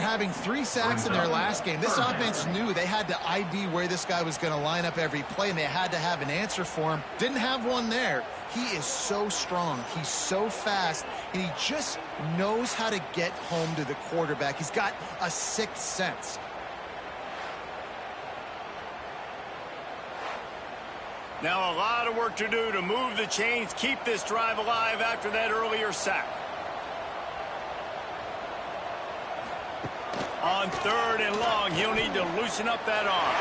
having 3 sacks in their last game. This offense knew they had to ID where this guy was going to line up every play, and they had to have an answer for him. Didn't have one there. He is so strong. He's so fast, and he just knows how to get home to the quarterback. He's got a sixth sense. Now a lot of work to do to move the chains, keep this drive alive after that earlier sack. On 3rd and long, he'll need to loosen up that arm.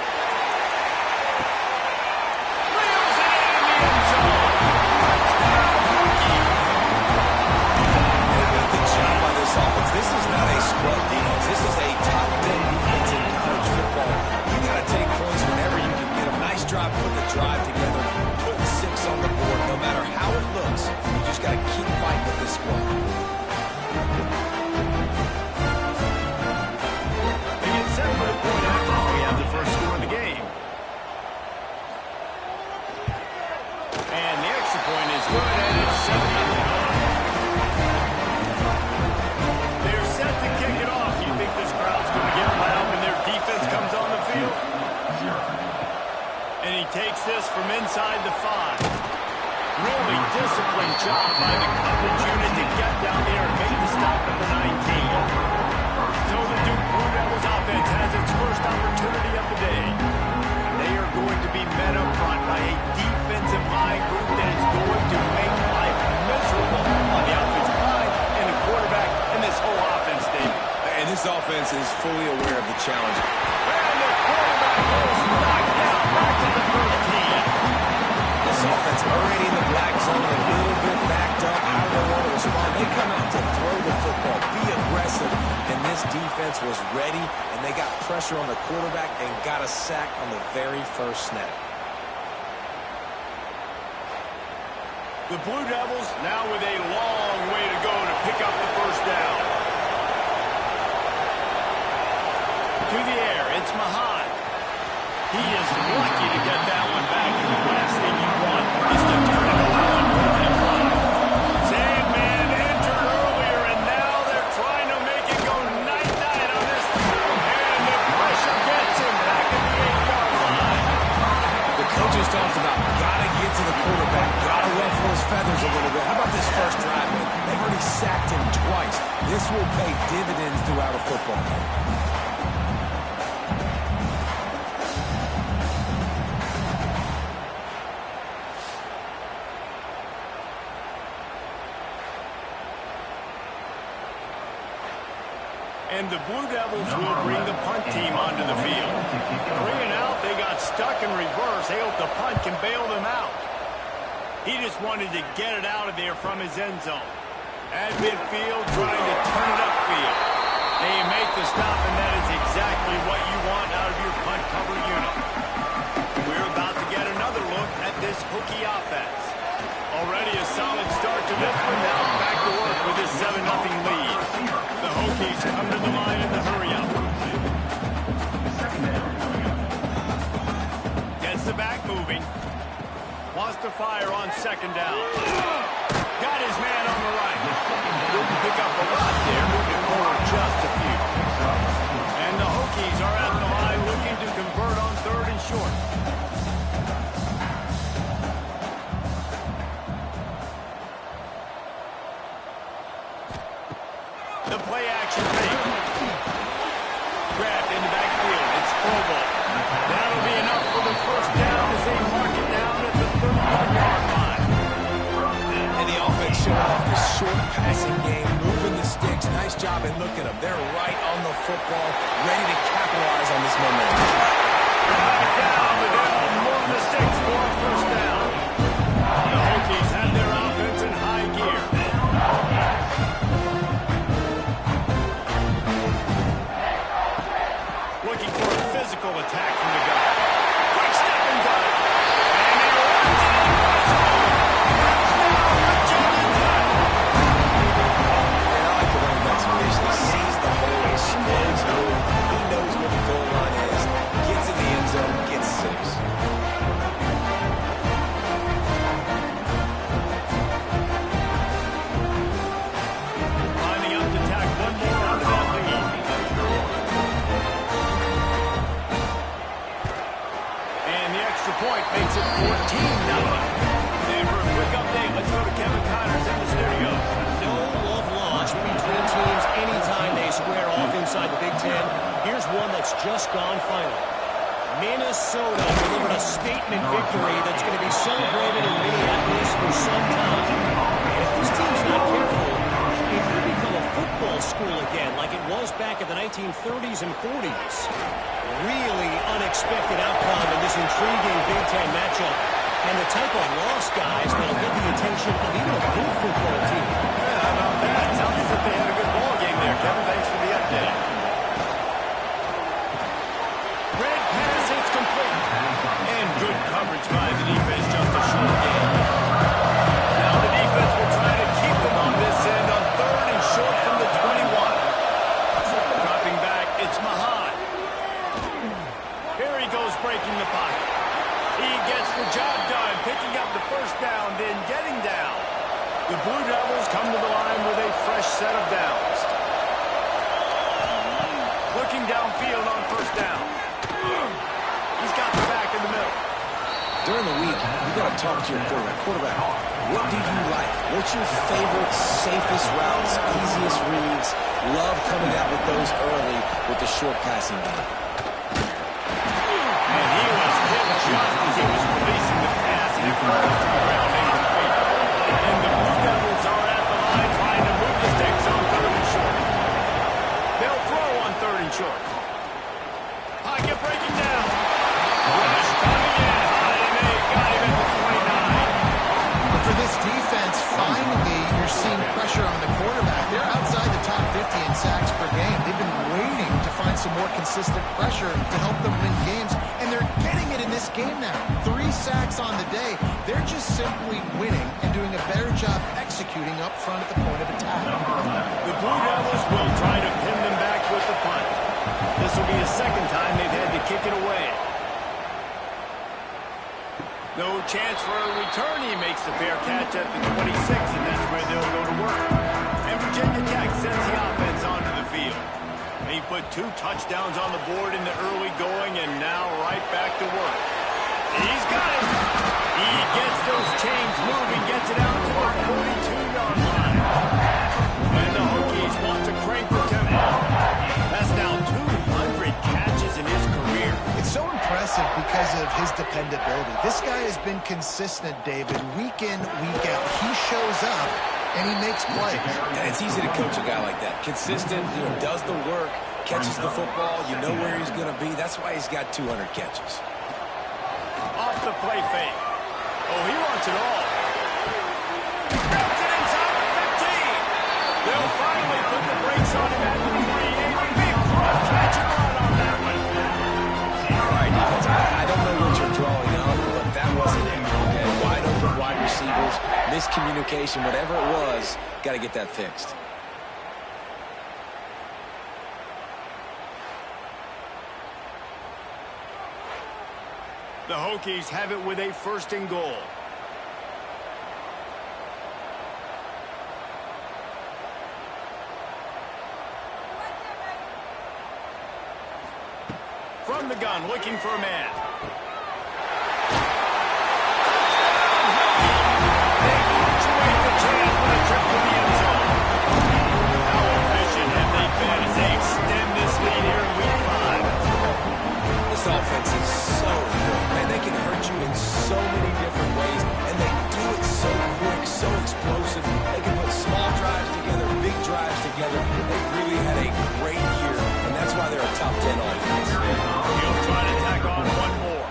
Reels it in the end zone. Good job by this offense. This is not a scrub defense. This is a top 10 defense in college football. You got to take points whenever you can get them. Nice job putting the drive together, putting 6 on the board. No matter how it looks, you just got to keep fighting with this squad. They get 7 for the point after we have the first score of the game. And the extra point is good, and it's 7-0. They're set to kick it off. You think this crowd's going to get loud when their defense comes on the field? And he takes this from inside the 5. Really disciplined job by the coverage unit to get down there and make the stop at the 19. So the Duke Blue Devils offense has its first opportunity of the day. They are going to be met up front by a defensive line group that is going to make life miserable on the offensive line and the quarterback and this whole offense, David. And this offense is fully aware of the challenge. And the quarterback goes knocked down back to the 13. This offense already in the black zone, a little bit backed up. How do they want to respond? They come out to throw the football, be aggressive, and this defense was ready, and they got pressure on the quarterback and got a sack on the very first snap. The Blue Devils now with a long way to go to pick up the first down. To the air, it's Mahan. He is lucky to get that one back, and the last thing you want is to turn it over on opening drive. Sandman entered earlier, and now they're trying to make it go night-night on this. And the pressure gets him back at the 8-yard line. The coaches talked about gotta get to the quarterback, gotta ruffle his feathers a little bit. How about this first drive, man? They've already sacked him twice. This will pay dividends throughout a football game. And the Blue Devils will bring the punt team onto the field. 3 and out, they got stuck in reverse. They hope the punt can bail them out. He just wanted to get it out of there from his end zone. At midfield, trying to turn it upfield. They make the stop, and that is exactly what you want out of your punt cover unit. We're about to get another look at this Hokie offense. Already a solid start to this one. Now back to work with this 7-0 lead. The Hokies come to the line in the hurry-up. Gets the back moving. Wants to fire on 2nd down. Got his man on the right. Didn't pick up a lot there. Moved it forward just a few. And the Hokies are at the line looking to convert on 3rd and short. The play action fake. Grabbed in the backfield. It's Provo. That'll be enough for the first down as they mark it down at the 31-yard line. And the offense showing off the short passing game, moving the sticks. Nice job, and look at them. They're right on the football, ready to capitalize on this momentum. Back down, but they'll move the sticks for a first down. The Hokies have their offense in high gear. Looking for a physical attack from the guy. Quick step and go. And they runs it across home. Touchdown, Virginia Tech. And I like the running back's fish. He sees the hole, explodes through it. He knows where the goal line is, gets in the end zone, gets And for a quick update, let's go to Kevin Connors in the studio. No love lost between teams anytime they square off inside the Big Ten. Here's one that's just gone final. Minnesota delivered a statement victory that's going to be celebrated in Minneapolis for some time. And if this team's not careful, it could become a football school again like it was back in the 1930s and 40s. Really unexpected outcome in this intriguing Big Ten matchup. And the type of loss, guys, that'll get the attention of even a good football team. Yeah, how about that? Sounds as if they had a good ball game there, Kevin. Thanks for the update. Red pass, it's complete. And good coverage by the defense, just a short game. Now the defense will try to keep them on this end on 3rd and short from the 21. Dropping back, it's Mahad. Here he goes breaking the pocket. He gets the job done, picking up the first down, then getting down. The Blue Devils come to the line with a fresh set of downs. Looking downfield on first down. He's got the back in the middle. During the week, you got to talk to your quarterback. Quarterback, what do you like? What's your favorite, safest routes, easiest reads? Love coming out with those early with the short passing game. And he was hit just as he was releasing the pass, and it falls to the ground incomplete. And the Blue Devils are at the line trying to move the sticks on 3rd and short. They'll throw on 3rd and short. Pocket breaking down. Rush coming in high, and they got him at the 29. But for this defense, finally, you're seeing pressure on the quarterback. They're outside the top 50 in sacks per game. They've been waiting to find some more consistent pressure to help them win games, and they're getting it in this game now. 3 sacks on the day. They're just simply winning and doing a better job executing up front at the point of attack. The Blue Devils will try to pin them back with the punt. This will be the second time they've had to kick it away. No chance for a return. He makes the fair catch at the 26, and that's where they'll go to work. And Virginia Tech sends the offense onto the field. He put 2 touchdowns on the board in the early going, and now right back to work. He's got it. He gets those chains moving, gets it out to the 42-yard line. And the Hokies want to crank the tempo. That's now 200 catches in his career. It's so impressive because of his dependability. This guy has been consistent, David, week in, week out. He shows up, and he makes plays. And it's easy to coach a guy like that. Consistent, does the work, catches the football, you know where he's going to be. That's why he's got 200 catches. Off the play fake. Oh, he wants it all. Grabs it inside the 15. They'll finally put the brakes on him at the 3. A big front catch and run on that one. All right, defense, I don't know what you're drawing on, but that wasn't it. Okay? Wide open wide receivers, miscommunication, whatever it was, got to get that fixed. The Hokies have it with a 1st and goal. From the gun, looking for a man. They punctuate the chance with a trip to the end zone. How efficient have they been as they extend this lead here in week 5? This offense is so good. Man, they can hurt you in so many different ways, and they do it so quick, so explosive. They can put small drives together, big drives together. They've really had a great year, and that's why they're a top 10 offense. He'll try to tack on one more.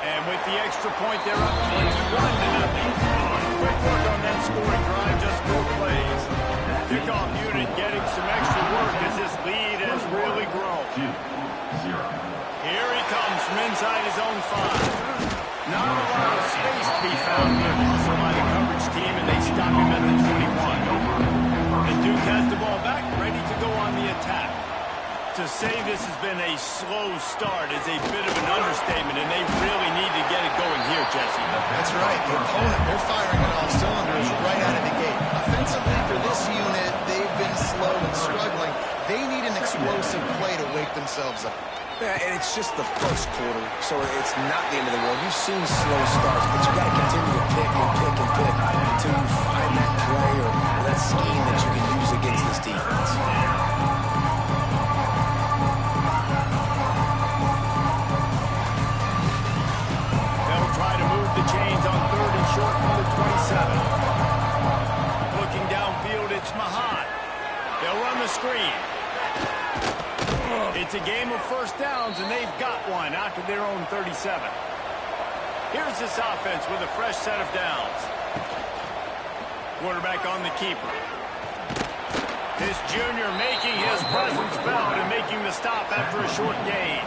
And with the extra point, they're up 21-0. Quick work on that scoring drive, just 4 plays. Kickoff unit getting some extra work as this lead has really grown. Here he comes from inside his own 5. Not a lot of space to be found here. Also by the coverage team, and they stop him at the 21. And Duke has the ball back, ready to go on the attack. To say this has been a slow start is a bit of an understatement, and they really need to get it going here, Jesse. That's right. The opponent, they're firing on all cylinders right out of the gate. Offensively for this unit, they've been slow and struggling. They need an explosive play to wake themselves up. Yeah, and it's just the first quarter, so it's not the end of the world. You've seen slow starts, but you got to continue to pick and pick and pick until you find that play or that scheme that you can use against this defense. They'll try to move the chains on 3rd and short from the 27. Looking downfield, it's Mahan. They'll run the screen. It's a game of first downs, and they've got one out to their own 37. Here's this offense with a fresh set of downs. Quarterback on the keeper. This junior making his presence felt and making the stop after a short gain.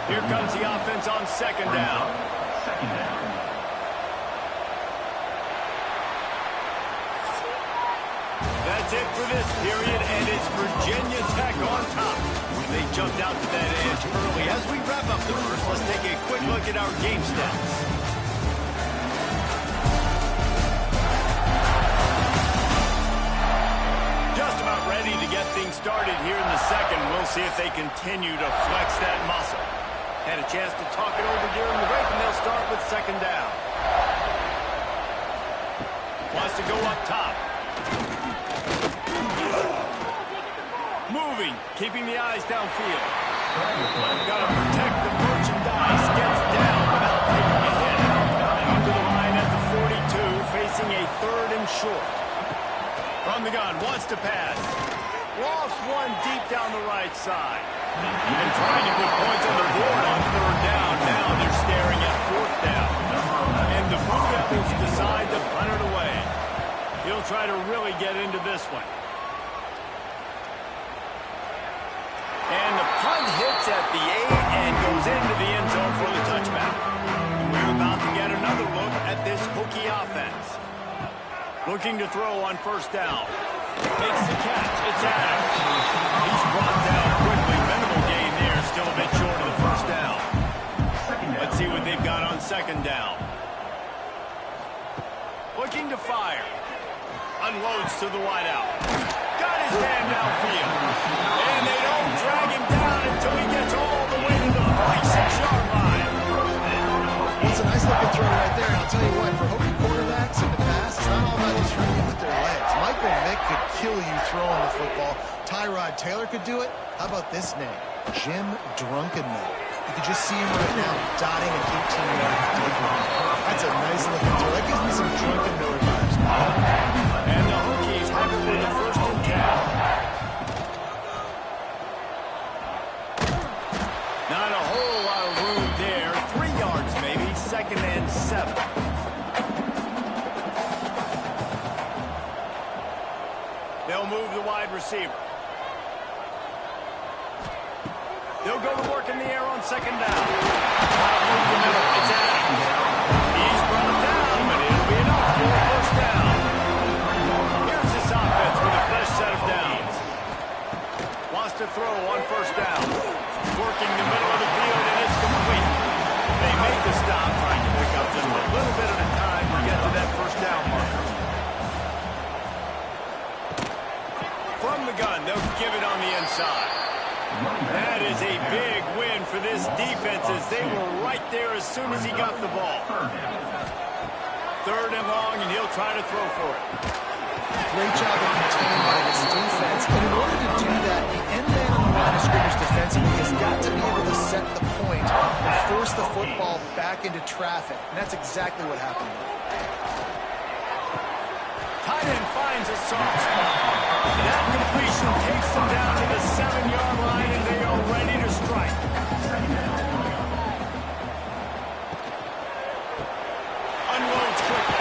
Here comes the offense on 2nd down. That's it for this period, and it's Virginia Tech on top. They jumped out to that edge early. As we wrap up the first, let's take a quick look at our game stats. Just about ready to get things started here in the second. We'll see if they continue to flex that muscle. Had a chance to talk it over during the break, and they'll start with 2nd down. Wants to go up top. Moving, keeping the eyes downfield. Got to protect the merchandise. Gets down without taking a hit. Under the line at the 42, facing a 3rd and short. From the gun, wants to pass. Lost one deep down the right side. And trying to put points on the board on 3rd down. Now they're staring at 4th down. And the Blue Devils decide to punt it away. He'll try to really get into this one. And the punt hits at the 8 and goes into the end zone for the touchback. And we're about to get another look at this Hokie offense. Looking to throw on 1st down. Makes the catch. It's Adams. He's brought down quickly. Minimal gain there. Still a bit short of the 1st down. Let's see what they've got on 2nd down. Looking to fire. Unloads to the wideout. Got his man downfield. And they don't drag him down until he gets all the way to the 46-yard line. Well, it's a nice looking throw right there. And I'll tell you what, for Hokie quarterbacks in the past, it's not all about just running with their legs. Michael Vick could kill you throwing the football. Tyrod Taylor could do it. How about this name? Jim Drunkenmiller. You can just see him right now dotting an 18-yard deep. That's a nice looking throw. That gives me some Drunkenmiller vibes. And the Hokies have it for the 1st and 10. Not a whole lot of room there. 3 yards maybe. 2nd and 7. They'll move the wide receiver. They'll go to work in the air on 2nd down. It's Adams. He's brought down, but it'll be enough for a 1st down. Here's this offense with a fresh set of downs. Wants to throw on 1st down. Working the middle of the field, and it's complete. They make the stop, trying to pick up just a little bit at a time to get to that 1st down marker. From the gun, they'll give it on the inside. That is a big win for this defense as they were right there as soon as he got the ball. 3rd and long, and he'll try to throw for it. Great job of containing by this defense. And in order to do that, the end man on the line of scrimmage defensively has got to be able to set the point and force the football back into traffic. And that's exactly what happened. Tight end finds a soft spot. That completion takes them down to the 7-yard line, and they are ready to strike. Unloads quickly.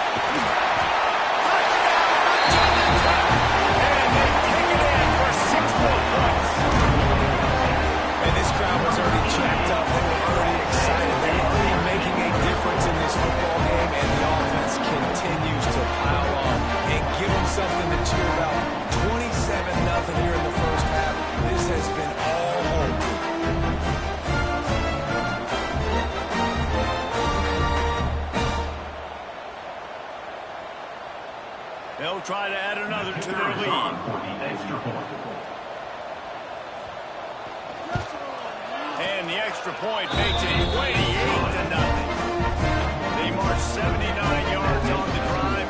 And they take it in for 6 more points. And this crowd was already jacked up. They were already excited. They were already making a difference in this football game, and the offense continues to pile on and give them something to cheer about. 27-0 here in the 1st half. This has been all home. They'll try to add another to their lead. And the extra point makes it 28-0. They march 79 yards on the drive,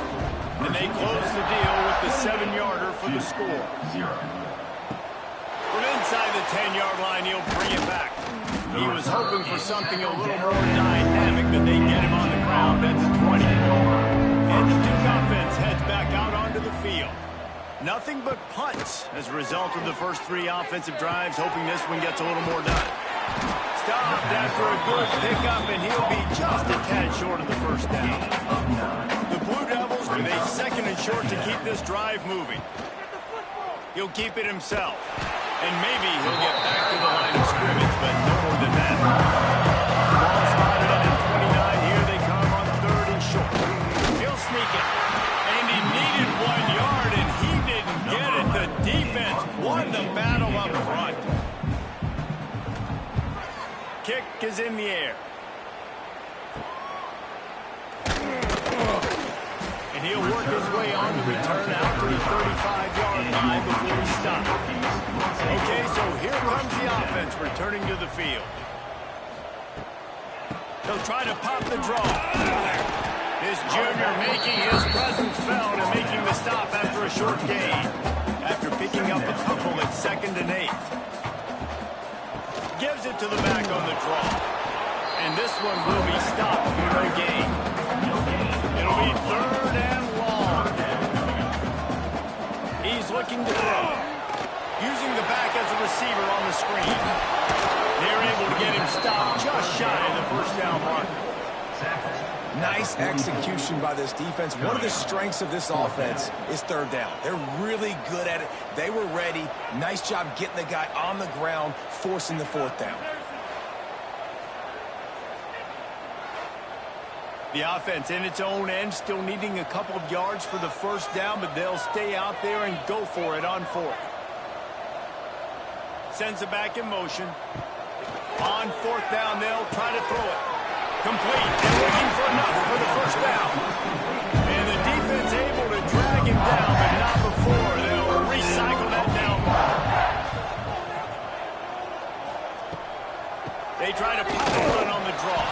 and they close the deal with the 7-yarder for the score. From inside the 10-yard line, he'll bring it back. He was hoping for something a little more dynamic, but they get him on the ground at the 20. And the Duke offense heads back out onto the field. Nothing but punts as a result of the first 3 offensive drives, hoping this one gets a little more done. Stopped after a good pickup, and he'll be just a tad short of the first down. The Blue Devils with a 2nd and short to keep this drive moving. He'll keep it himself, and maybe he'll get back to the line of scrimmage, but no more than that. Ball spotted at the 29. Here they come on 3rd and short. He'll sneak it, and he needed 1 yard, and he didn't get it. The defense won the battle up front. Kick is in the air. And he'll work his way on the return out to the 35-yard line before he stops. Okay, so here comes the offense returning to the field. They'll try to pop the draw. This junior making his presence felt and making the stop after a short gain. After picking up a couple at 2nd and 8. Gives it to the back on the draw. And this one will be stopped for no gain. It'll be 3rd and long. He's looking to throw. Using the back as a receiver on the screen. They're able to get him stopped just shy of the first down mark. Nice execution by this defense. One of the strengths of this offense is 3rd down. They're really good at it. They were ready. Nice job getting the guy on the ground, forcing the 4th down. The offense in its own end, still needing a couple of yards for the first down, but they'll stay out there and go for it on 4th. Sends it back in motion. On 4th down, they'll try to throw it. Complete, and looking for enough for the first down. And the defense able to drag him down, but not before. They'll recycle that down ball. They try to pop a run on the draw.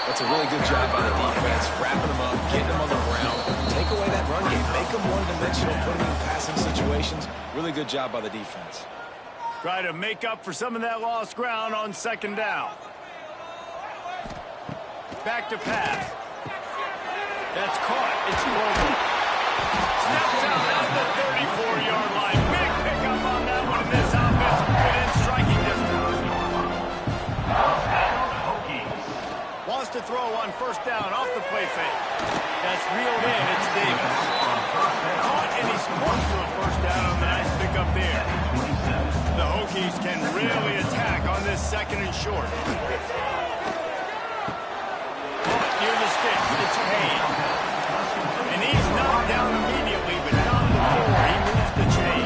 That's a really good job by the defense, wrapping them up, getting them on the ground. Take away that run game, make them one-dimensional, put them in passing situations. Really good job by the defense. Try to make up for some of that lost ground on 2nd down. Back to pass. That's caught. It's Logan. Steps out at the 34-yard line. Big pickup on that one in this offense. Within striking distance. Wants to throw on 1st down off the play fake. That's reeled in. It's Davis. Caught, and he's close to a 1st down on the nice pickup there. The Hokies can really attack on this 2nd and short. Near the sticks, it's Payne. And he's knocked down immediately, but not before he moves the chain.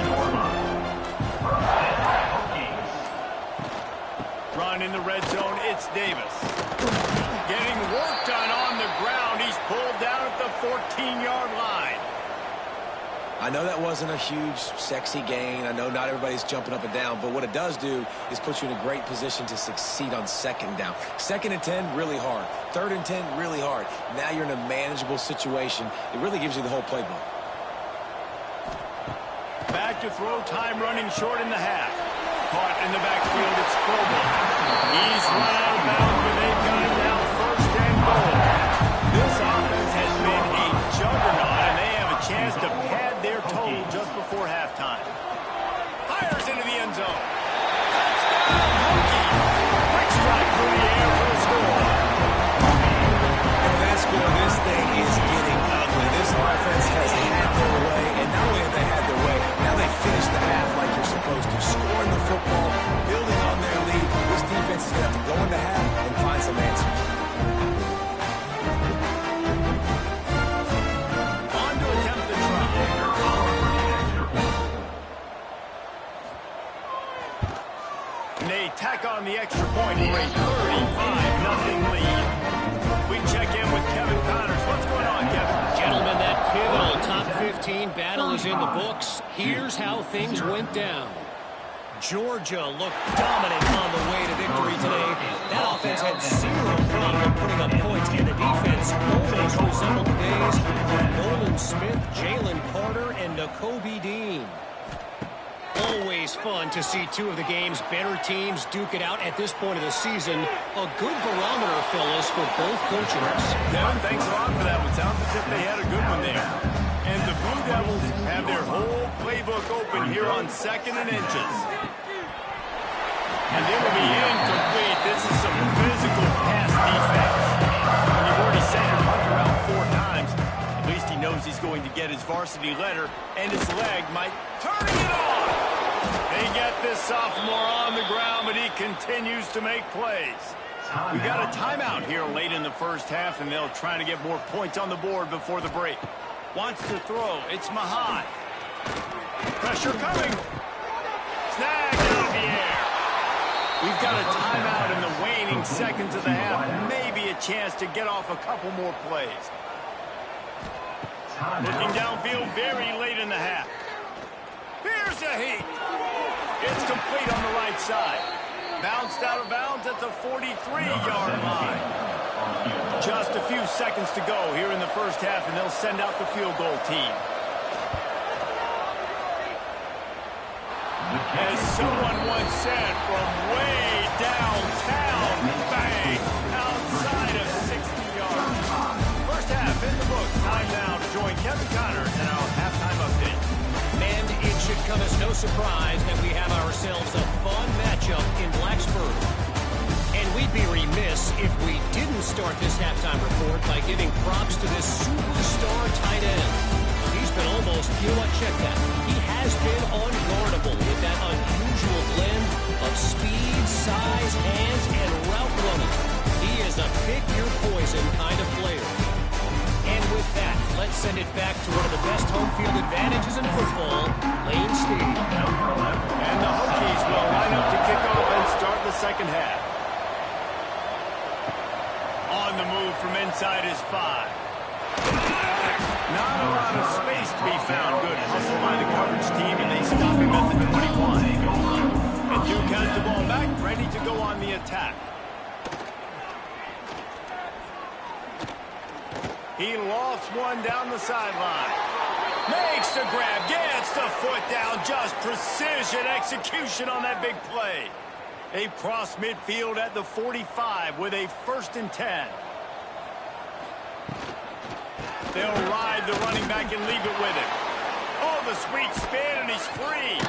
Run in the red zone, it's Davis. Getting work done on the ground. He's pulled down at the 14-yard line. I know that wasn't a huge, sexy gain. I know not everybody's jumping up and down, but what it does do is put you in a great position to succeed on 2nd down. 2nd and 10, really hard. 3rd and 10, really hard. Now you're in a manageable situation. It really gives you the whole playbook. Back to throw, time running short in the half. Caught in the backfield, it's Strobel. He's run out of bounds, but they've got him now 1st and goal. This offense has been a juggernaut, and they have a chance to pad their total just before halftime. Fires into the end zone. Touchdown, Hokies. Quick strike through the air for the score. And that score, this thing is getting ugly. This offense has had their way, and not only have they had their way, now they finish the half like you're supposed to. Scoring the football, building on their lead. This defense is going to have to go into half and find some answers. On to attempt the try. And they tack on the extra point for a 35-0 lead. We check in with Kevin Connors. What's going on, Kevin? Gentlemen, that pivotal top 15 battle is in the books. Here's how things went down. Georgia looked dominant on the way to victory today. That offense had zero problem putting up points, and the defense almost resembled the days of Nolan Smith, Jalen Carter, and Nakobe Dean. Always fun to see two of the game's better teams duke it out at this point of the season. A good barometer, fellas, for both coaches. Devin, thanks a lot for that one. Sounds as if they had a good one there. And the Blue Devils have their whole playbook open here on 2nd and inches. And they will be incomplete. This is some physical pass defense. When you've already sent your punter out 4 times, at least he knows he's going to get his varsity letter, and his leg might turn it on. They get this sophomore on the ground, but he continues to make plays. We got a timeout here late in the first half, and they'll try to get more points on the board before the break. Wants to throw. It's Mahat. Pressure coming. Snagged out of the air. We've got a timeout in the waning seconds of the half. Maybe a chance to get off a couple more plays. Looking downfield very late in the half. Here's a heat. It's complete on the right side. Bounced out of bounds at the 43-yard line. Just a few seconds to go here in the first half, and they'll send out the field goal team. As someone once said, from way downtown, bang, outside of 60 yards. First half in the books. Time now to join Kevin Connors in our halftime update. And it should come as no surprise that we have ourselves a fun matchup in Blacksburg. And we'd be remiss if we didn't start this halftime report by giving props to this superstar tight end. He's been almost, you know what, check that. He has been unguardable with that unusual blend of speed, size, hands, and route running. He is a pick-your-poison kind of player. And with that, let's send it back to one of the best home field advantages in football, Lane Steve. And the Hokies will line up to kick off and start the second half. On the move from inside his 5. Not a lot of space to be found. Good hustle by the coverage team, and they stop him at the 21. And Duke has the ball back, ready to go on the attack. He lofts one down the sideline. Makes the grab, gets the foot down. Just precision execution on that big play. They've crossed midfield at the 45 with a 1st and 10. They'll ride the running back and leave it with him. Oh, the sweet spin, and he's free.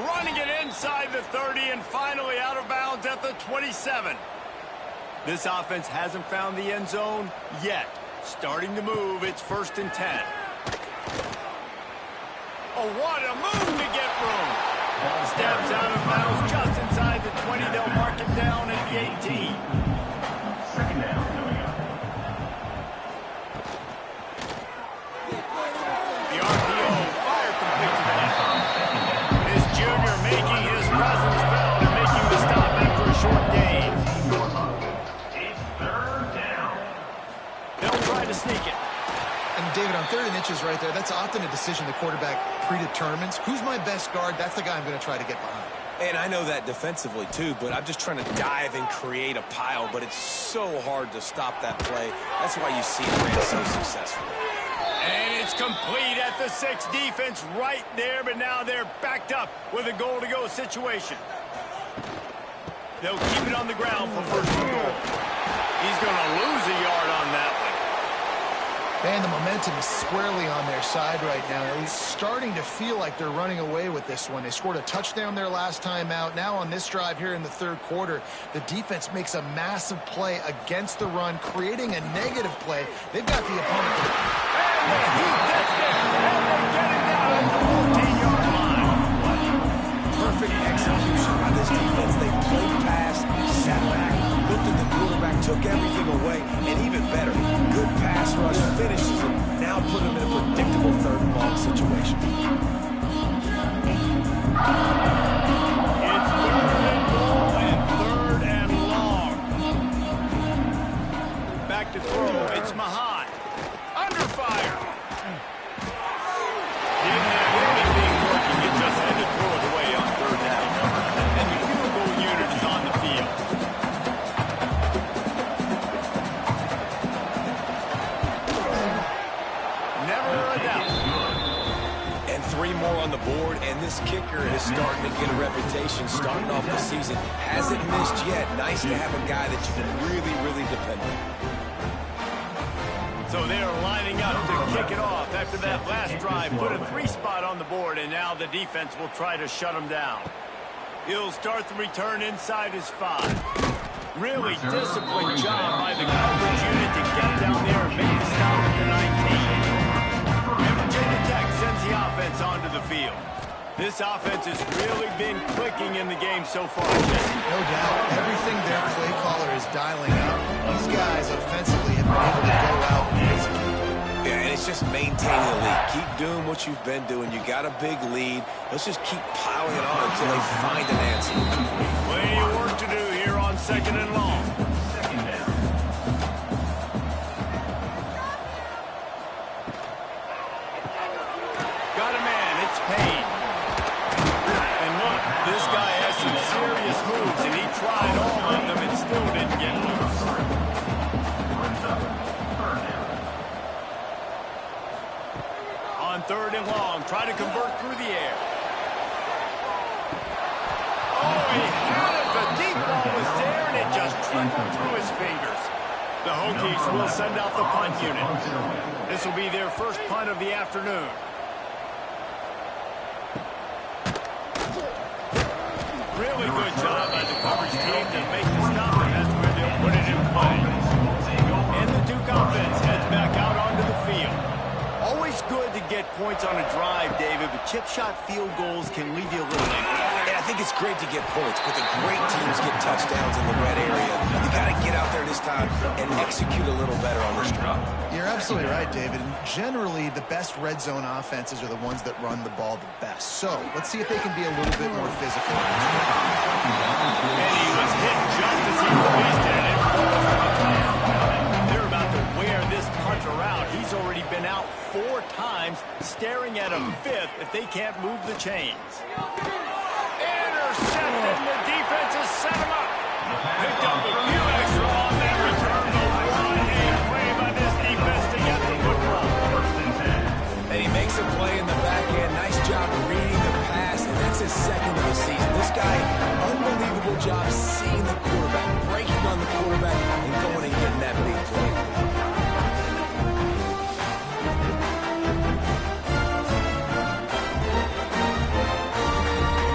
Running it inside the 30 and finally out of bounds at the 27. This offense hasn't found the end zone yet. Starting to move, it's 1st and 10. Oh, what a move to get room. Steps out of bounds just inside the 20. They'll mark him down at the 18. 2nd down coming up. The RPO, fire complete to the net. This junior making his presence felt and making the stop after a short gain. It's 3rd down. They'll try to sneak it. And David, on 3rd and inches right there, that's often a decision the quarterback predetermines. Who's my best guard? That's the guy I'm going to try to get behind. And I know that defensively, too, but I'm just trying to dive and create a pile, but it's so hard to stop that play. That's why you see it ran so successful. And it's complete at the 6. Defense right there, but now they're backed up with a goal-to-go situation. They'll keep it on the ground for 1st and goal. He's going to lose a yard on that one. Man, the momentum is squarely on their side right now. It's starting to feel like they're running away with this one. They scored a touchdown their last time out. Now on this drive here in the 3rd quarter, the defense makes a massive play against the run, creating a negative play. They've got the opponent. And he gets there, and they get it down at the 14-yard line. Perfect execution by this defense. They played pass, sat back, looked at the quarterback, took everything away, and even better, good pass rush, finishes it, now put him in a predictable 3rd and long situation. It's 3rd and goal and 3rd and long. Back to throw, it's Mahat. Under fire. Didn't have anything working, you just had to throw it away on 3rd down. 3 more on the board, and this kicker is starting to get a reputation starting off the season. Hasn't missed yet. Nice to have a guy that you can really, really depend on. So they are lining up to kick it off after that last drive. Put a 3 spot on the board, and now the defense will try to shut them down. He'll start the return inside his 5. Really disciplined job by the coverage unit to get down there and make the stop at the 19. And Virginia Tech sends the offense onto the field. This offense has really been clicking in the game so far, Jesse. No doubt. Everything their play caller is dialing up. These guys offensively have been able to go out and execute. Yeah, and it's just maintaining the lead. Keep doing what you've been doing. You got a big lead. Let's just keep piling it on until they find an answer. Plenty of work to do here on 2nd and long. Got a man. It's Payne. And look, this guy has some serious moves, and he tried all of them and still didn't get loose. On 3rd and long, try to convert through the air. Oh, he had it. The deep ball was there, and it just trickled through his fingers. The Hokies will send out the punt unit. This will be their first punt of the afternoon. Really good job by the coverage team to make the stop, and that's where they'll put it in play. And the Duke offense heads back out onto the field. Always good to get points on a drive, David, but chip shot field goals can leave you a little angry. Yeah, I think it's great to get points, but the great teams get touchdowns in the red area. You got to get out there this time and execute a little better on this drive. You're absolutely right, David. And generally, the best red zone offenses are the ones that run the ball the best. So let's see if they can be a little bit more physical. And he was hit just as he released it. They're about to wear this punter out. He's already been out 4 times, staring at a 5th if they can't move the chains. Intercepted, and the defense has set him up. Picked up a few extra on that return. The one-hand play by this defense to get the football. And he makes a play in the back end. Nice job reading the pass, and that's his 2nd of the season. This guy, unbelievable job seeing the quarterback, breaking on the quarterback, and going and getting that big play.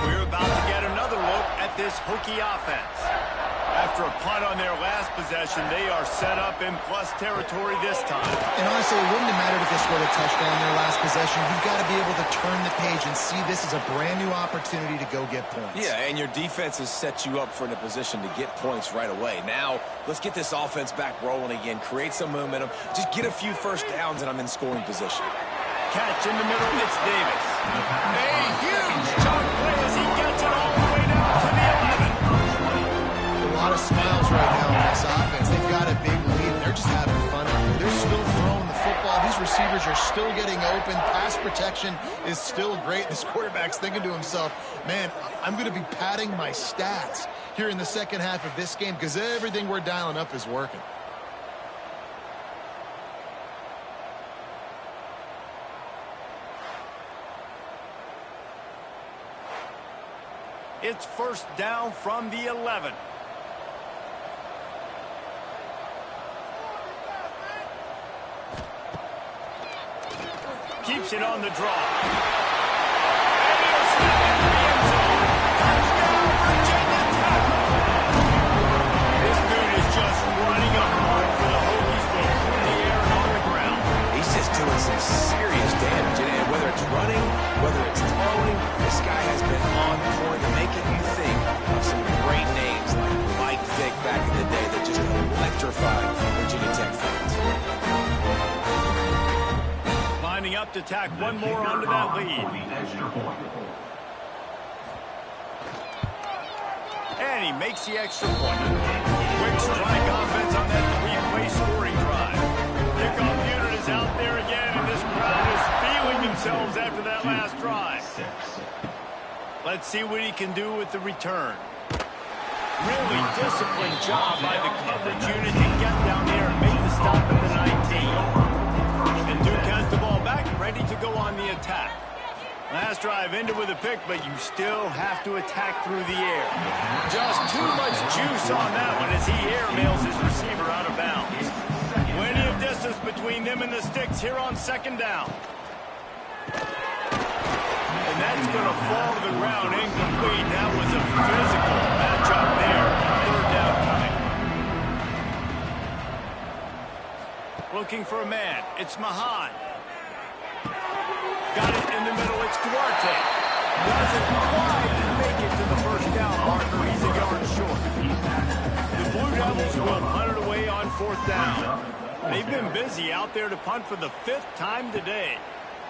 We're about to get another look at this Hokie offense. After a punt on their last possession, they are set up in plus territory this time. And honestly, it wouldn't have mattered if they scored a touchdown in their last possession. You've got to be able to turn the page and see this as a brand new opportunity to go get points. Yeah, and your defense has set you up for in a position to get points right away. Now, let's get this offense back rolling again, create some momentum, just get a few first downs, and I'm in scoring position. Catch in the middle, it's Davis. A huge chunk play as he gets it all the way down to the 11. A lot of smiles right now in this offense. They've got a big lead, and they're just having fun. They're still throwing the football. These receivers are still getting open. Pass protection is still great. This quarterback's thinking to himself, man, I'm going to be padding my stats here in the second half of this game because everything we're dialing up is working. It's first down from the 11. Keeps it on the draw. And he'll snap it in the end zone. Touchdown, Virginia Tech. This dude is just running a mark for the Hokies, both in the air and on the ground. He's just doing some serious damage, and whether it's running, whether it's throwing, this guy has been on point, making you think of some great names like Mike Vick back in the day that just electrified Virginia Tech fans. Lining up to tack one more onto that lead. And he makes the extra point. Quick strike offense on that 3-play scoring drive. Kickoff unit is out there again, and this crowd is feeling themselves after that last drive. Let's see what he can do with the return. Really disciplined job by the coverage unit to get down there and make the stop at the 19. And Duke has the ball back, ready to go on the attack. this drive ended with a pick, but you still have to attack through the air. Just too much juice on that one as he airmails his receiver out of bounds. Plenty of distance between them and the sticks here on second down. And that's going to fall to the ground incomplete. That was a physical matchup there. Third down coming. Looking for a man. It's Mahan. Got it in the middle. It's Duarte. Doesn't quite make it to the first down marker. He's a yard short. The Blue Devils will punt it away on fourth down. They've been busy out there to punt for the 5th time today.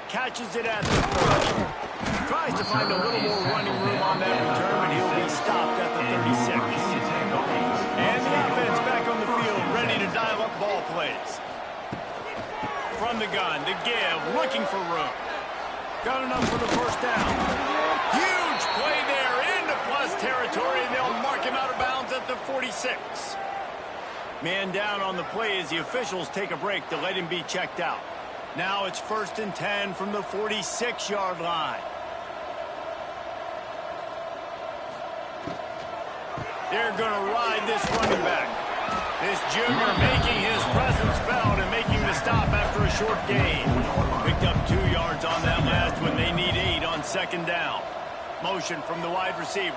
Catches it at the 30. Tries to find a little more running room on that return, but he'll be stopped at the 36. And the offense back on the field, ready to dial up ball plays. From the gun, to give, looking for room. Got enough for the first down. Huge play there into plus territory, and they'll mark him out of bounds at the 46. Man down on the play as the officials take a break to let him be checked out. Now it's 1st and 10 from the 46-yard line. They're going to ride this running back. This junior making his presence felt and making the stop after a short gain. Picked up 2 yards on that last one. They need 8 on second down. Motion from the wide receiver.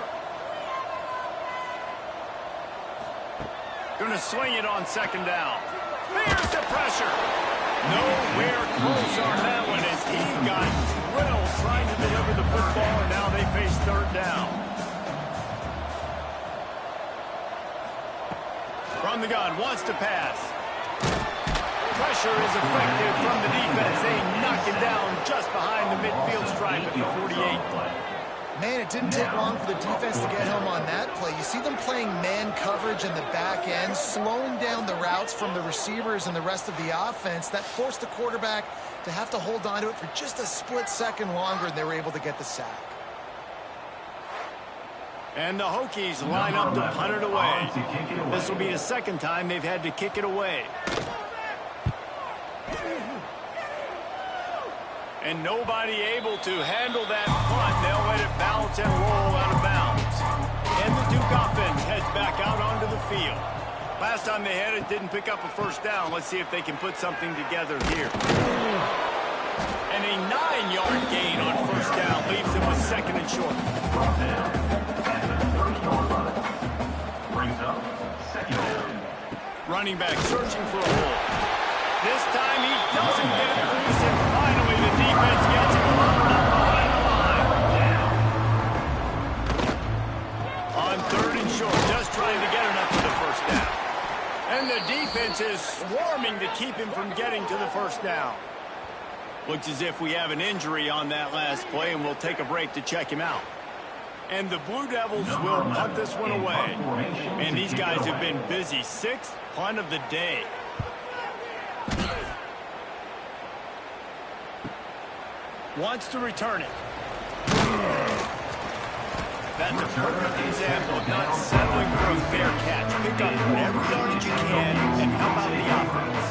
Going to swing it on second down. There's the pressure. Nowhere close on that one as he got drilled trying to deliver the football, and now they face third down. From the gun, wants to pass. Pressure is effective from the defense. They knock him down just behind the midfield stripe at the 48. Man, it didn't take long for the defense to get home on that play. You see them playing man coverage in the back end, slowing down the routes from the receivers and the rest of the offense. That forced the quarterback to have to hold on to it for just a split second longer, and they were able to get the sack. And the Hokies line up to punt it away. This will be the second time they've had to kick it away. And nobody able to handle that punt. They'll let it bounce and roll out of bounds. And the Duke offense heads back out onto the field. Last time they had it, didn't pick up a first down. Let's see if they can put something together here. And a 9-yard gain on first down leaves them with second and short. Running back searching for a hole. This time he doesn't get it loose, and finally the defense gets him locked up behind the line. On third and short, just trying to get enough for the first down. And the defense is swarming to keep him from getting to the first down. Looks as if we have an injury on that last play, and we'll take a break to check him out. And the Blue Devils will punt this one away. And these guys have been busy. 6th punt of the day. Wants to return it. That's a perfect example of not settling for a fair catch. Pick up whatever yardage you can and help out the offense.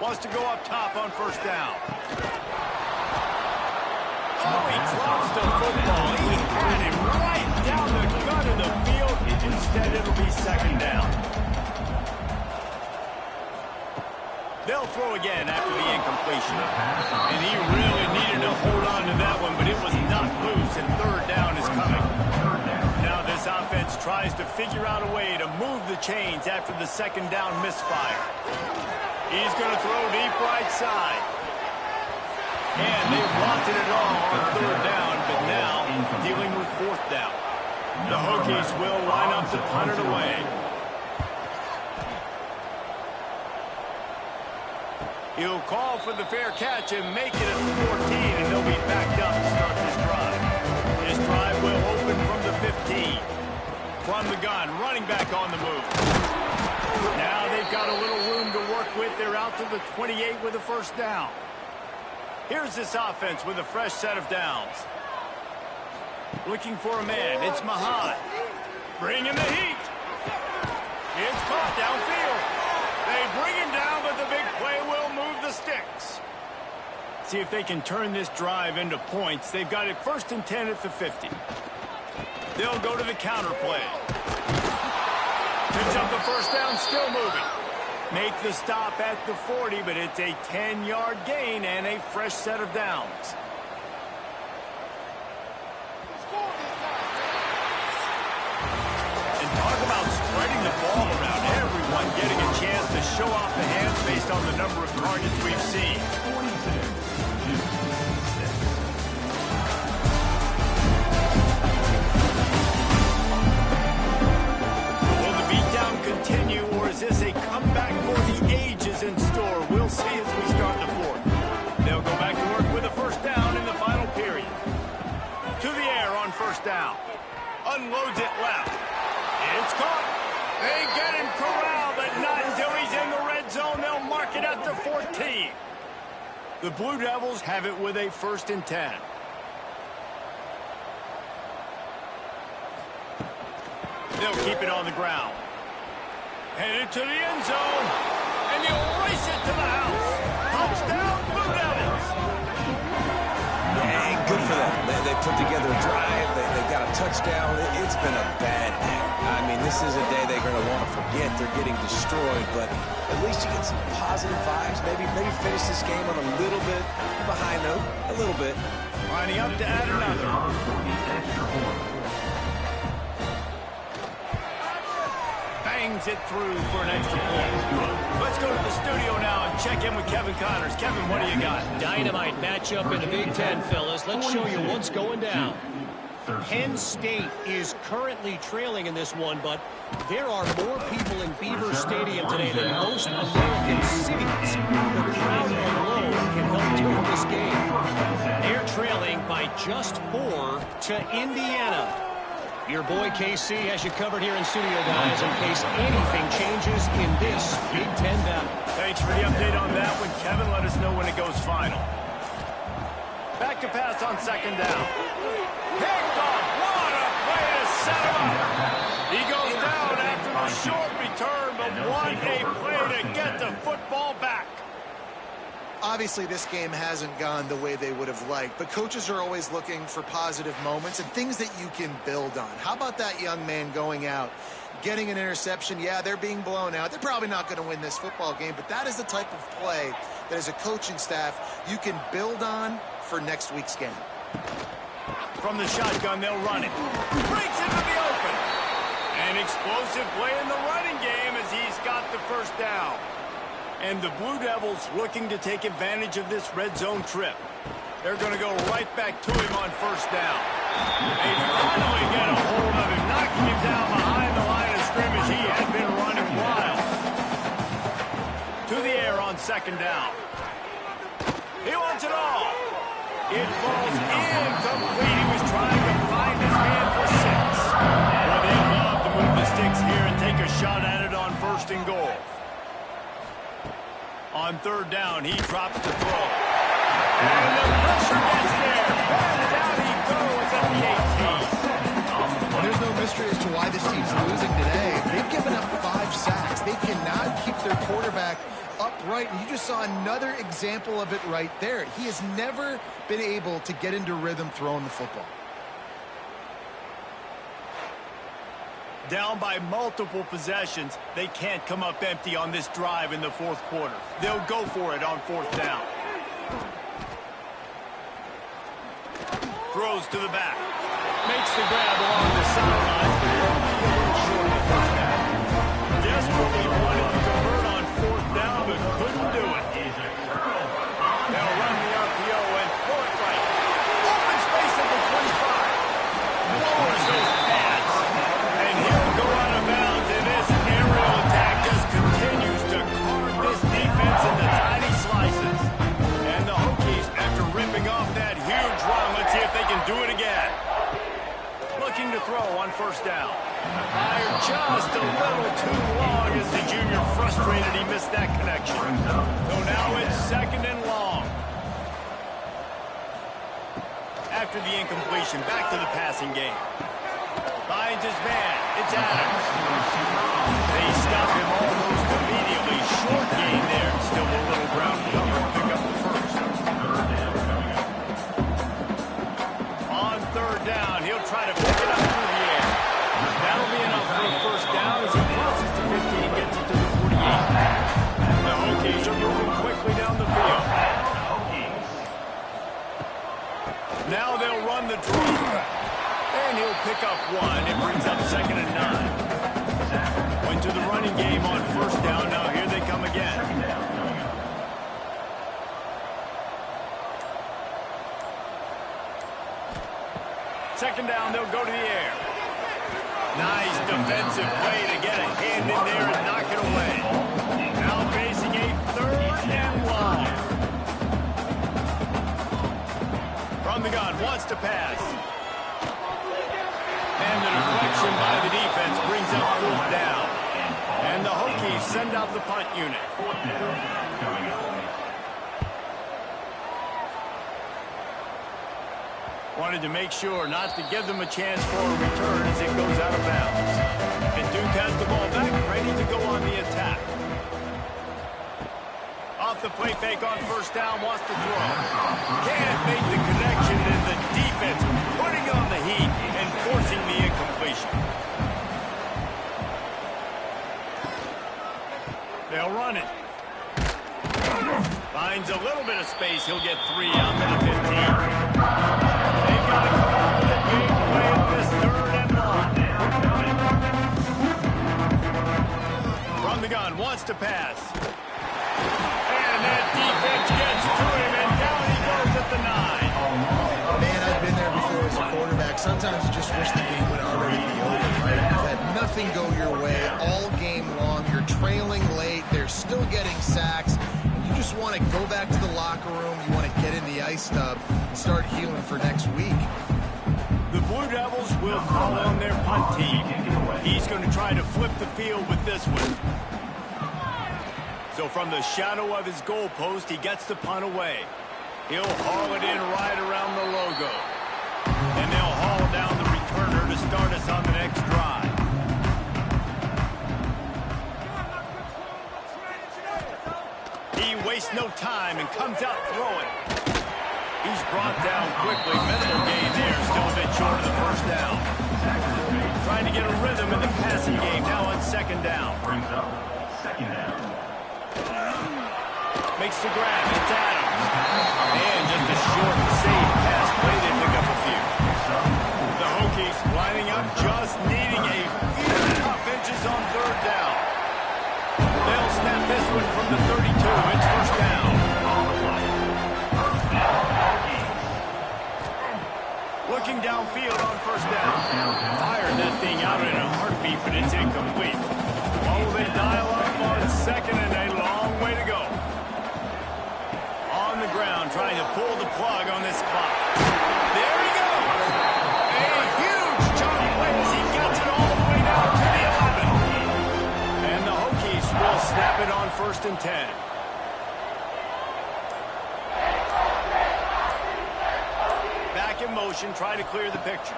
Wants to go up top on first down. Oh, he drops the football. He had him right down the gut of the field. Instead, it'll be second down. They'll throw again after the incompletion. And he really needed to hold on to that one, but it was knocked loose, and third down is coming. Now this offense tries to figure out a way to move the chains after the second down misfire. He's going to throw deep right side. And they wanted it all on third down, but now dealing with fourth down. The Hokies will line up to punt it away. He'll call for the fair catch and make it at the 14, and they'll be backed up to start this drive. This drive will open from the 15. From the gun, running back on the move. Now they've got a little room to work with. They're out to the 28 with a first down. Here's this offense with a fresh set of downs. Looking for a man. It's Mahan. Bringing the heat. It's caught downfield. They bring him down, but the big play will move the sticks. see if they can turn this drive into points. They've got it 1st and 10 at the 50. They'll go to the counter play. Picks up the first down, still moving. Make the stop at the 40, but it's a 10-yard gain and a fresh set of downs. And talk about spreading the ball around. Everyone getting a chance to show off the hands based on the number of targets we've seen. Will the beatdown continue, or is this a comeback for the ages in store? We'll see as we start the 4th. They'll go back to work with a first down in the final period. To the air on first down. Unloads it left. It's caught. They get him corralled, but not until he's in the red zone. They'll mark it at the 14. The Blue Devils have it with a 1st and 10. They'll keep it on the ground. Headed to the end zone. And they'll race it to the house. Touchdown, Blue Devils. Yeah, good for them. They put together a drive. They got a touchdown. It's been a bad day. I mean, this is a day they're going to want to forget. They're getting destroyed, but at least you get some positive vibes. Maybe finish this game on a little bit of a high note. A little bit. Lining up to add another. Bangs it through for an extra point. Let's go to the studio now and check in with Kevin Connors. Kevin, what do you got? Dynamite matchup in the Big Ten, fellas. Let's show you what's going down. Penn State is currently trailing in this one, but there are more people in Beaver Stadium today than most American cities. The crowd alone can help turn this game. They're trailing by just 4 to Indiana. Your boy KC has you covered here in studio, guys, in case anything changes in this Big Ten battle. Thanks for the update on that one, Kevin. Let us know when it goes final. Back to pass on 2nd down. Picked off. What a way to set him up. He goes down after the short return, but what a play to get the football back. Obviously, this game hasn't gone the way they would have liked, but coaches are always looking for positive moments and things that you can build on. How about that young man going out, getting an interception? Yeah, they're being blown out. They're probably not going to win this football game, but that is the type of play that as a coaching staff you can build on for next week's game. From the shotgun, they'll run it. Breaks into the open. An explosive play in the running game as he's got the first down. And the Blue Devils looking to take advantage of this red zone trip. They're going to go right back to him on first down. They finally get a hold of him, knocking him down behind the line of scrimmage. He had been running wild. To the air on 2nd down. He wants it all. It falls incomplete. He was trying to find his man for 6. Well, they love to move the sticks here and take a shot at it on 1st and goal. On 3rd down, he drops the throw. And the pressure gets there. And down he goes at the 18. There's no mystery as to why this team's losing today. They've given up 5 sacks. They cannot keep their quarterback upright. And you just saw another example of it right there. He has never been able to get into rhythm throwing the football. Down by multiple possessions, they can't come up empty on this drive in the 4th quarter. They'll go for it on 4th down. Throws to the back. Makes the grab along the sidelines, but will be a little short of the first down. Desperately wanted to convert on 4th down, but couldn't do it. They'll run the RPO and pull it right. Open space at the 25. Lowers those pads. And he'll go out of bounds, and this aerial attack just continues to carve this defense into tiny slices. And the Hokies, after ripping off that huge run, let's see if they can do it again. Looking to throw on 1st down. Fired just a little too long as the junior frustrated he missed that connection. So now it's 2nd and long. After the incompletion, back to the passing game. Finds his man. It's Adams. They stop him almost immediately. Short gain there. Still a little ground cover to pick up the first. pick up one. It brings up 2nd and 9. Went to the running game on 1st down. Now here they come again. Second down, they'll go to the air. Nice defensive play to get a hand in there and knock it away. Now facing a 3rd and long. From the gun, wants to pass. And the deflection by the defense brings up 4th down. And the Hokies send out the punt unit. Wanted to make sure not to give them a chance for a return as it goes out of bounds. And Duke has the ball back, ready to go on the attack. Off the play fake on 1st down, wants to throw. Can't make the connection, and the defense putting on the heat and forcing the incompletion. They'll run it. Finds a little bit of space. He'll get 3 out to the 15. They've got to come up with a game play on this 3rd and long. From the gun, wants to pass. And that defense gets to him, and down he goes at the 9. Man, I've been there before as a quarterback. Sometimes you just wish the game would already be over, right? You've had nothing go your way all game long. You're trailing late. They're still getting sacks. You just want to go back to the locker room. You want to get in the ice tub and start healing for next week. The Blue Devils will call on their punt team. He's going to try to flip the field with this one. So from the shadow of his goal post, he gets the punt away. He'll haul it in right around the logo. And they'll haul down the returner to start us on the next drive. He wastes no time and comes out throwing. He's brought down quickly. Minimal gain there. Still a bit short of the 1st down. Trying to get a rhythm in the passing game now on 2nd down. Brings up 2nd down. Makes the grab. It's Adams. And just a short, safe pass play. They pick up a few. The Hokies lining up, just needing a few tough inches on 3rd down. They'll snap this one from the 32. It's 1st down. Looking downfield on 1st down. Fired that thing out in a heartbeat, but it's incomplete. Oh, they dial up on 2nd and a long way to go. On the ground, trying to pull the plug on this clock. There he goes! A huge chunk play as he gets it all the way down to the 11. And the Hokies will snap it on 1st and 10. Back in motion, try to clear the picture.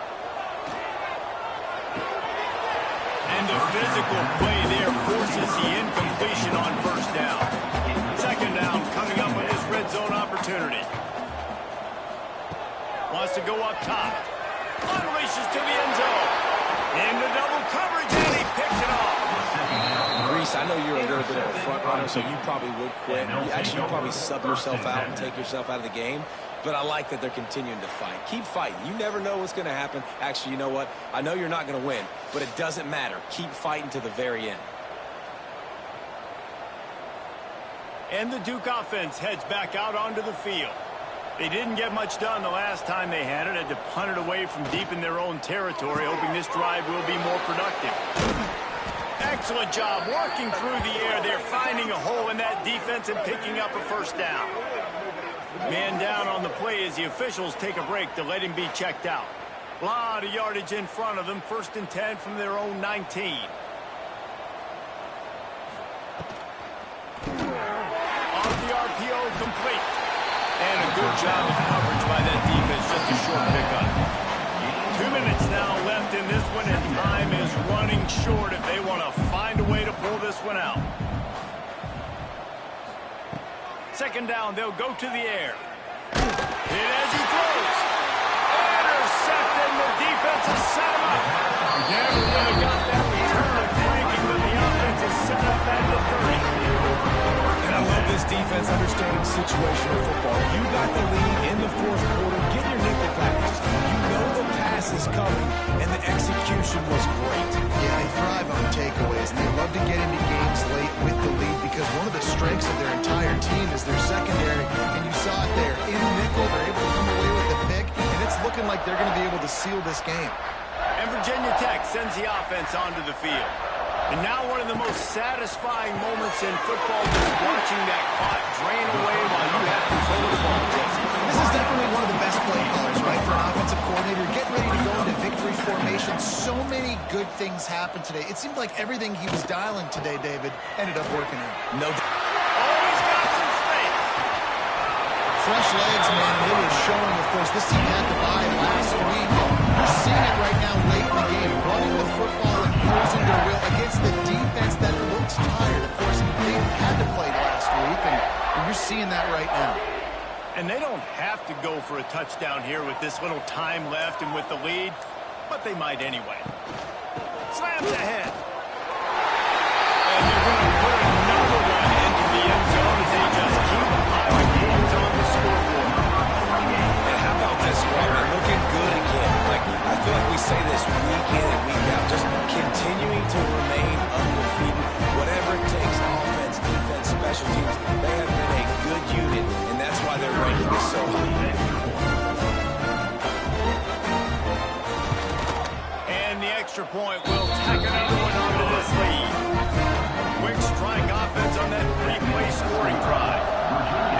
And the physical play there forces the incompletion on 1st down. 2nd down coming up with this red zone opportunity. Wants to go up top. Unleashes to the end zone. Into double coverage, and he picked it off. Reese, I know you're a little bit of a front runner, so you probably would quit. You probably sub yourself out and take yourself out of the game. But I like that they're continuing to fight. Keep fighting. You never know what's going to happen. Actually, you know what? I know you're not going to win, but it doesn't matter. Keep fighting to the very end. And the Duke offense heads back out onto the field. They didn't get much done the last time they had it. Had to punt it away from deep in their own territory, hoping this drive will be more productive. Excellent job working through the air. They're finding a hole in that defense and picking up a 1st down. Man down on the play as the officials take a break to let him be checked out. A lot of yardage in front of them. 1st and 10 from their own 19. Off the RPO, complete. And a good job of coverage by that defense. Just a short pickup. 2 minutes now left in this one, and time is running short if they want to find a way to pull this one out. 2nd down, they'll go to the air. Hit as he throws. Intercepted, the defense has set him up. Never really got that return of flanking, but the offense is set up at the 30. And I love this defense understanding situational football. You got the lead in the 4th quarter. Get your nickel packages. You know the pass is coming, and the execution was great. Yeah, they thrive on takeaways, and they love to get into games late with the lead because one of the strengths of their entire team is their secondary, and you saw it there. In nickel, they're able to come away with the pick, and it's looking like they're going to be able to seal this game. And Virginia Tech sends the offense onto the field. And now one of the most satisfying moments in football is watching that clock drain away while you have control of the ball, Jesse. This is definitely one of the best play callers, right, for an offensive coordinator. Getting ready to go into victory formation. So many good things happened today. It seemed like everything he was dialing today, David, ended up working out. No. Always got some space. Fresh legs, man, and it was showing, of course, this team had to bye last week. You're seeing it right now late in the game, running the football and imposing their will against the defense that looks tired. Of course, they had to play last week, and you're seeing that right now. And they don't have to go for a touchdown here with this little time left and with the lead, but they might anyway. Slams ahead. And they're going to put another one into the end zone as they just keep piling points on the scoreboard. And how about this, Graham? Looking good again. I feel like we say this week in and week out, just continuing to remain undefeated. Whatever it takes, offense, defense, special teams, they have been a good unit, and that's why their ranking is so high. And the extra point will tack another one onto this lead. Quick strike offense on that three-play scoring drive.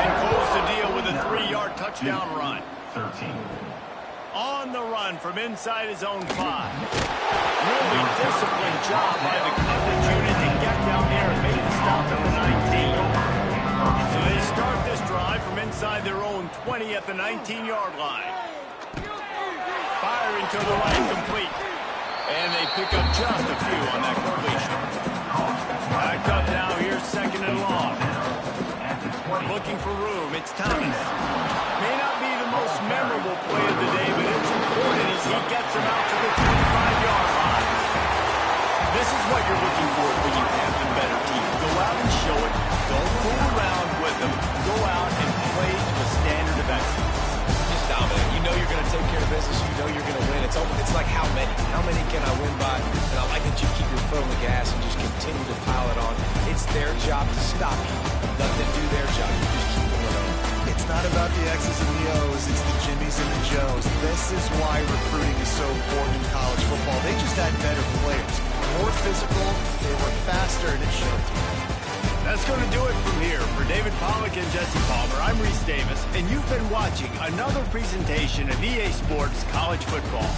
And close the deal with a 3-yard touchdown run. 13. On the run from inside his own 5. Really disciplined job by the coverage unit to get down there and make the stop at the 19. So they start this drive from inside their own 20 at the 19-yard line. Firing to the right, complete. And they pick up just a few on that completion. Back up now, here's second and long. Looking for room, it's Thomas. May not be the most memorable play of the day, but it's important as he gets him out to the 25-yard line. This is what you're looking for when you have the better team. Go out and show it. Don't fool around with them. Go out and play to a standard of excellence. Just dominate. You know you're going to take care of business. You know you're going to win. It's like how many? How many can I win by? And I like that you keep your foot on the gas and just continue to pile it on. It's their job to stop you. Let them do their job. You just keep them on. It's not about the X's and the O's, it's the Jimmies and the Joes. This is why recruiting is so important in college football. They just had better players, more physical, they were faster, and it showed. That's going to do it from here. For David Pollack and Jesse Palmer, I'm Reese Davis, and you've been watching another presentation of EA Sports College Football.